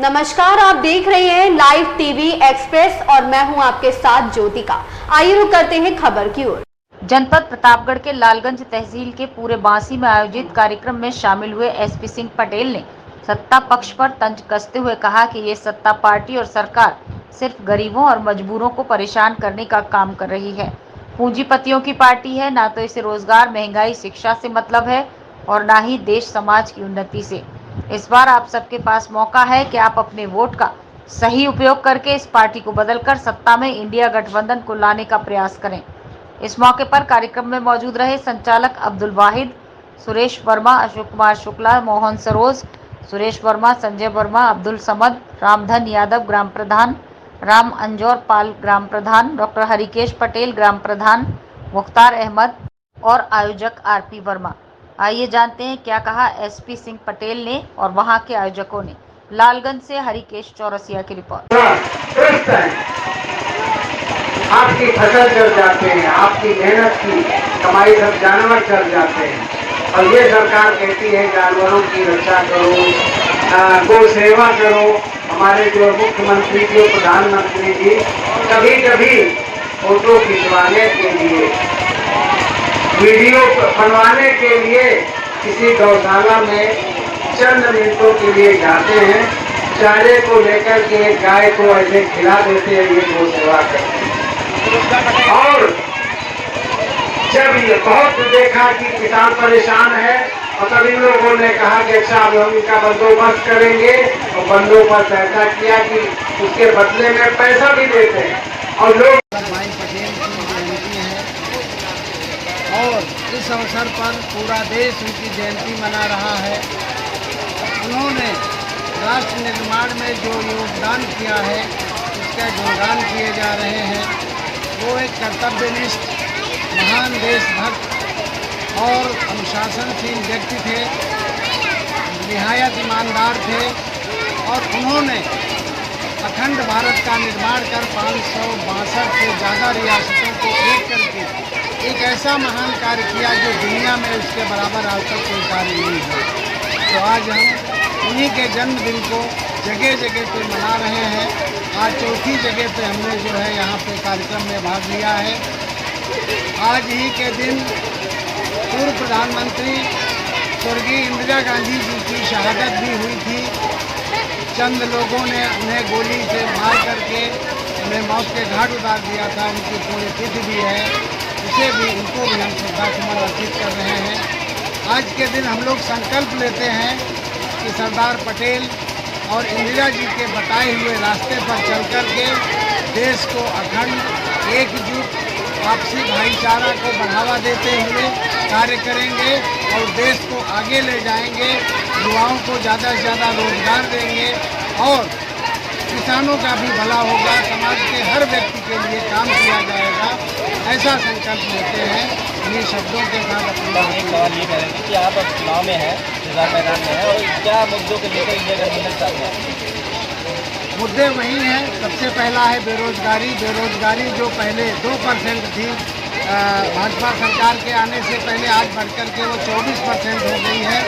नमस्कार, आप देख रहे हैं लाइव टीवी एक्सप्रेस और मैं हूं आपके साथ ज्योतिका। आइए रुक करते हैं खबर की ओर। जनपद प्रतापगढ़ के लालगंज तहसील के पूरे बांसी में आयोजित कार्यक्रम में शामिल हुए एसपी सिंह पटेल ने सत्ता पक्ष पर तंज कसते हुए कहा कि ये सत्ता पार्टी और सरकार सिर्फ गरीबों और मजबूरों को परेशान करने का काम कर रही है। पूंजीपतियों की पार्टी है, ना तो इसे रोजगार, महंगाई, शिक्षा से मतलब है और ना ही देश समाज की उन्नति से। इस बार आप सबके पास मौका है कि आप अपने वोट का सही उपयोग करके इस पार्टी को बदलकर सत्ता में इंडिया गठबंधन को लाने का प्रयास करें। इस मौके पर कार्यक्रम में मौजूद रहे संचालक अब्दुल वाहिद, सुरेश वर्मा, अशोक कुमार शुक्ला, मोहन सरोज, सुरेश वर्मा, संजय वर्मा, अब्दुल समद, रामधन यादव ग्राम प्रधान, राम अंजौर पाल ग्राम प्रधान, डॉक्टर हरिकेश पटेल ग्राम प्रधान, मुख्तार अहमद और आयोजक आरपी वर्मा। आइए जानते हैं क्या कहा एसपी सिंह पटेल ने और वहां के आयोजकों ने। लालगंज से हरिकेश चौरसिया की रिपोर्ट। आपकी फसल चल जाते हैं, आपकी मेहनत की कमाई सब जानवर चल जाते हैं और ये सरकार कहती है जानवरों की रक्षा करो, गौ सेवा करो। हमारे जो मुख्यमंत्री जी, प्रधानमंत्री जी कभी कभी फोटो खिंचवाने के लिए, वीडियो बनवाने के लिए किसी गौशाला में चंद मिनटों के लिए जाते हैं, चारे को लेकर के गाय को ऐसे खिला देते हैं, ये गौ सेवा करते हैं। और जब ये बहुत देखा कि किसान परेशान है और तभी लोगों ने कहा कि अच्छा हम इनका बंदोबस्त करेंगे और बंदोबस्त ऐसा किया कि उसके बदले में पैसा भी देते हैं और लोग। भाई पटेल की जयंती है और इस अवसर पर पूरा देश उनकी जयंती मना रहा है। उन्होंने राष्ट्र निर्माण में जो योगदान किया है उसका गुणगान किए जा रहे हैं। वो एक कर्तव्यनिष्ठ, महान देशभक्त और अनुशासनशील व्यक्ति थे, निहायत ईमानदार थे और उन्होंने अखंड भारत का निर्माण कर 562 से ज़्यादा रियासतों को एक करके एक ऐसा महान कार्य किया जो दुनिया में उसके बराबर आज तक कोई कार्य नहीं है। तो आज हम उन्हीं के जन्मदिन को जगह जगह पे मना रहे हैं। आज चौथी जगह पे हमने जो है यहाँ पे कार्यक्रम में भाग लिया है। आज ही के दिन पूर्व प्रधानमंत्री स्वर्गीय इंदिरा गांधी जी की शहादत भी हुई थी। चंद लोगों ने उन्हें गोली से मार करके उन्हें मौत के घाट उतार दिया था। उनकी पुण्यतिथि भी है, उसे भी उनको भी हम श्रद्धासुमन अर्पित कर रहे हैं। आज के दिन हम लोग संकल्प लेते हैं कि सरदार पटेल और इंदिरा जी के बताए हुए रास्ते पर चल कर के देश को अखंड, एकजुट, आपसी भाईचारा को बढ़ावा देते हुए कार्य करेंगे और देश को आगे ले जाएंगे। युवाओं को ज़्यादा से ज़्यादा रोजगार देंगे और किसानों का भी भला होगा, समाज के हर व्यक्ति के लिए काम किया जाएगा, ऐसा संकल्प लेते हैं। इन्हीं शब्दों के साथ अपनी सवाल ये करेंगे कि आप अब चुनाव में हैं, चुनाव मैदान में हैं और क्या मुद्दों के लेकर इंडिया गठबंधन चाहते हैं? मुद्दे वही हैं। सबसे पहला है बेरोजगारी। बेरोजगारी जो पहले 2% थी भाजपा सरकार के आने से पहले, आज बढ़कर के वो 24% हो गई है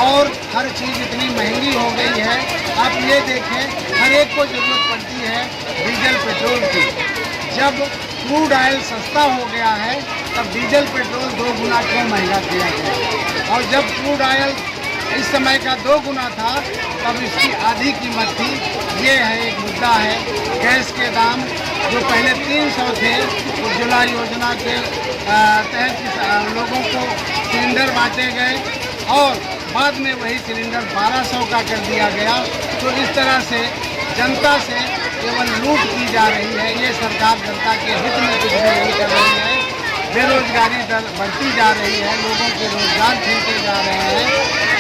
और हर चीज़ इतनी महंगी हो गई है। आप ये देखें, हर एक को ज़रूरत पड़ती है डीजल पेट्रोल की। जब क्रूड ऑयल सस्ता हो गया है तब डीजल पेट्रोल 2 गुना क्यों महंगा किया गया? और जब क्रूड ऑयल इस समय का 2 गुना था तब इसकी आधी कीमत थी। ये है एक मुद्दा है। गैस के दाम जो पहले 300 थे, उज्ज्वला योजना के तहत लोगों को सिलेंडर बांटे गए और बाद में वही सिलेंडर 1200 का कर दिया गया। तो इस तरह से जनता से केवल लूट की जा रही है। ये सरकार जनता के हित में कुछ भी नहीं कर रही है। बेरोजगारी दर बढ़ती जा रही है, लोगों के रोजगार छीनते जा रहे हैं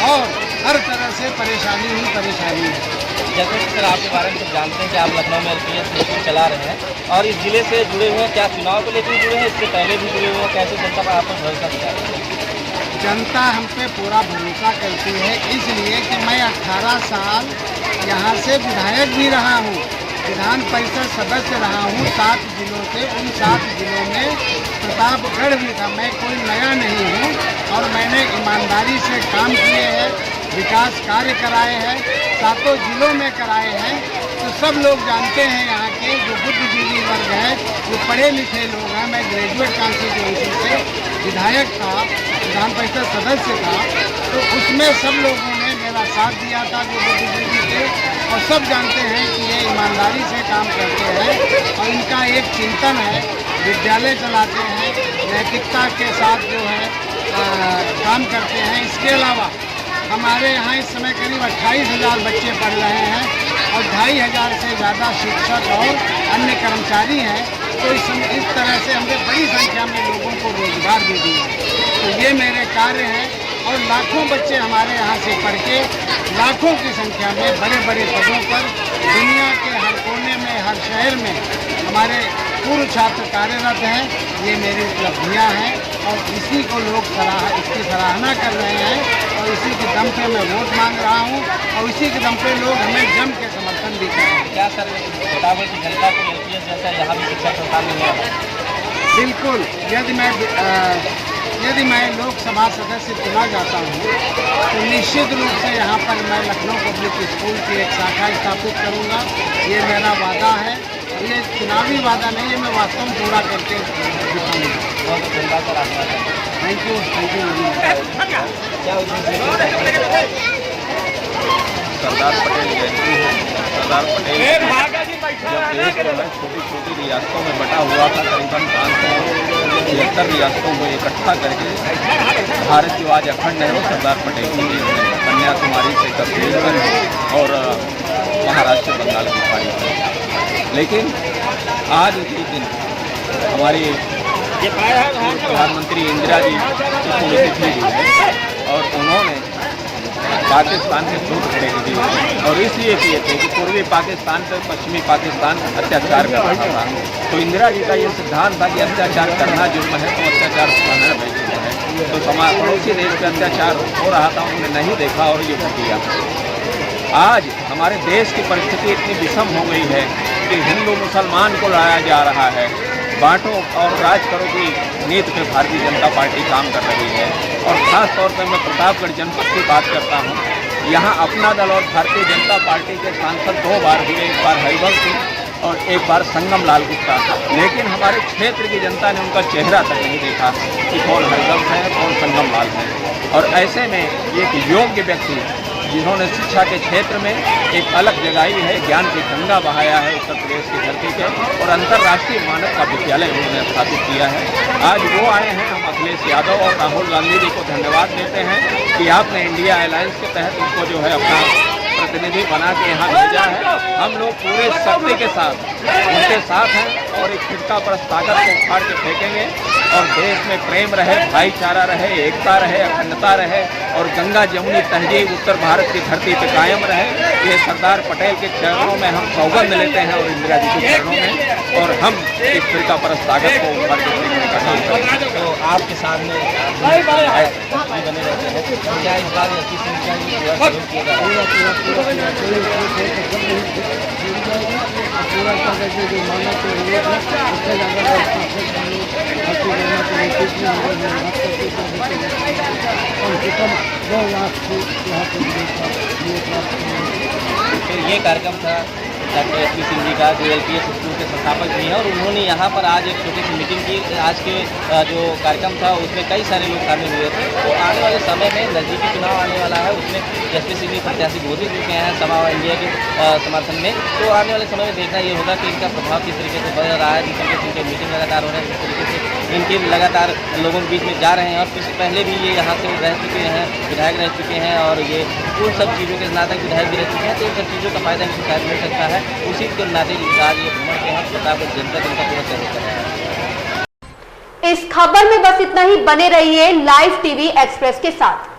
और हर तरह से परेशानी ही परेशानी है। जैसे कि सर आपके बारे में सब जानते हैं कि आप लखनऊ में एलपीएस मीटिंग चला रहे हैं और इस जिले से जुड़े हुए हैं। क्या चुनाव को लेकर जुड़े हैं, इससे पहले भी जुड़े हुए हैं? कैसे जनता पर आप भरोसा दिया? जनता हम पे पूरा भरोसा करती है, इसलिए कि मैं 18 साल यहाँ से विधायक भी रहा हूँ, विधान परिषद सदस्य रहा हूँ 7 जिलों से। उन 7 जिलों में प्रतापगढ़ भी था। मैं कोई नया नहीं हूँ और मैंने ईमानदारी से काम किए हैं। विकास कार्य कराए हैं, 7 जिलों में कराए हैं। तो सब लोग जानते हैं यहाँ के जो बुद्धिजीवी वर्ग है, जो पढ़े लिखे लोग हैं। मैं ग्रेजुएट कॉन्स्टिट्यूएंसी से विधायक था, विधान परिषद सदस्य था, तो उसमें सब लोगों ने मेरा साथ दिया था जो बुद्धिजीवी थे। और सब जानते हैं कि ये ईमानदारी से काम करते हैं और इनका एक चिंतन है, विद्यालय चलाते हैं, नैतिकता के साथ जो है काम करते हैं। इसके अलावा हमारे यहाँ इस समय करीब 28,000 बच्चे पढ़ रहे हैं और 2,500 से ज़्यादा शिक्षक और अन्य कर्मचारी हैं। तो इस तरह से हमने बड़ी संख्या में लोगों को रोजगार भी दिया है। तो ये मेरे कार्य हैं और लाखों बच्चे हमारे यहाँ से पढ़ के लाखों की संख्या में बड़े बड़े पदों पर दुनिया के हर कोने में, हर शहर में हमारे पूर्व छात्र कार्यरत हैं। ये मेरी उपलब्धियाँ हैं और इसी को लोग इसकी सराहना कर रहे हैं और इसी के दम पे मैं वोट मांग रहा हूँ और इसी के दम पे लोग हमें जम के समर्थन भी कर रहे हैं। क्या सर प्रतापगढ़ की जनता को एलपीएस जैसा यहाँ भी शिक्षा संस्थान मिल रहा है? बिल्कुल। यदि मैं लोकसभा सदस्य चुना जाता हूँ तो निश्चित रूप से यहाँ पर मैं लखनऊ पब्लिक स्कूल की एक शाखा स्थापित करूँगा। ये मेरा वादा है। ये चुनावी वादा नहीं है, मैं वास्तव में पूरा करके दिखाऊंगा। बहुत धन्यवाद सर, आपका थैंक यू सरदार पटेल जयंती है। सरदार पटेल जब देश जो है छोटी छोटी रियासतों में बटा हुआ था, करीबन 573 रियासतों को इकट्ठा करके भारत जो आज अखंड है वो सरदार पटेल की कन्याकुमारी से कश्मीर तक और महाराष्ट्र बंगाल की खाड़ी तक। लेकिन आज उसी दिन हमारी प्रधानमंत्री इंदिरा जी की पुण्यतिथि है और उन्होंने पाकिस्तान के दो टुकड़े किए और इसलिए किए थे कि पूर्वी पाकिस्तान पर पश्चिमी पाकिस्तान अत्याचार कर रहा था। तो इंदिरा जी का ये सिद्धांत था कि अत्याचार करना जुर्म है तो अत्याचार सहना वैध है। तो समाज पड़ोसी देश पर अत्याचार हो रहा था, उन्होंने नहीं देखा और युद्ध किया। आज हमारे देश की परिस्थिति इतनी विषम हो गई है कि हिंदू मुसलमान को लड़ाया जा रहा है, बांटो और राज करो की नीति पे भारतीय जनता पार्टी काम कर रही है। और ख़ास तौर पर मैं प्रतापगढ़ जनपद की बात करता हूँ। यहाँ अपना दल और भारतीय जनता पार्टी के सांसद 2 बार हुए, एक बार हरिवंश सिंह और एक बार संगम लाल गुप्ता। लेकिन हमारे क्षेत्र की जनता ने उनका चेहरा तक नहीं देखा कि कौन हरिवंश है, कौन संगम लाल है। और ऐसे में एक योग्य व्यक्ति जिन्होंने शिक्षा के क्षेत्र में एक अलग जगह है, ज्ञान की गंगा बहाया है उत्तर प्रदेश की धरती पे और अंतर्राष्ट्रीय मानक का विद्यालय उन्होंने स्थापित किया है। आज वो आए हैं। हम अखिलेश यादव और राहुल गांधी जी को धन्यवाद देते हैं कि आपने इंडिया अलायंस के तहत उनको जो है अपना प्रतिनिधि बना के यहाँ भेजा है। हम लोग पूरे शक्ति के साथ उनके साथ हैं और एक फिरका पर ताकत को उखाड़ के फेंकेंगे और देश में प्रेम रहे, भाईचारा रहे, एकता रहे, अखंडता रहे और गंगा जमुनी तहजीब उत्तर भारत की धरती पर कायम रहे। ये सरदार पटेल के चरणों में हम सौगंध लेते हैं और इंदिरा जी के चरणों में, और हम इस फिरका पर ताकत को उखाड़ के फेंकने का काम करेंगे। तो आपके सामने बने रहते हैं, तो क्या इस बार अच्छी संख्या में पूरा किया जा रहा है? पूरा करके जो मानक के लिए उससे ज़्यादा कम से कम 2 लाख से यहाँ तो ये कार्यक्रम था doctor S P Singh ji का, जो एलपीएस स्कूल के संस्थापक भी हैं, और उन्होंने यहाँ पर आज एक छोटी सी मीटिंग की। आज के जो कार्यक्रम था उसमें कई सारे लोग शामिल हुए थे। तो आने वाले समय में नज़दीकी चुनाव आने वाला है, उसमें एस पी सिंह जी प्रत्याशी घोषित हो चुके हैं सभा इंडिया के समर्थन में। तो आने वाले समय में देखना ये होगा कि इनका प्रभाव किस तरीके से बढ़ रहा है, जिस तरीके से इनके मीटिंग लगातार हो रहे हैं, जिस तरीके से इनके लगातार लोगों के बीच में जा रहे हैं। और कुछ पहले भी ये यहाँ से रह चुके हैं, विधायक रह चुके हैं और ये उन सब चीज़ों के नाते विधायक भी रह चुके हैं। तो इन सब चीज़ों का फायदा इनको शायद मिल सकता है। उसी के नाते आज ये भ्रमण के हम प्रतापगढ़ जनपद इनका पूरा सहयोग कर रहे हैं। इस खबर में बस इतना ही। बने रहिए लाइव टीवी एक्सप्रेस के साथ।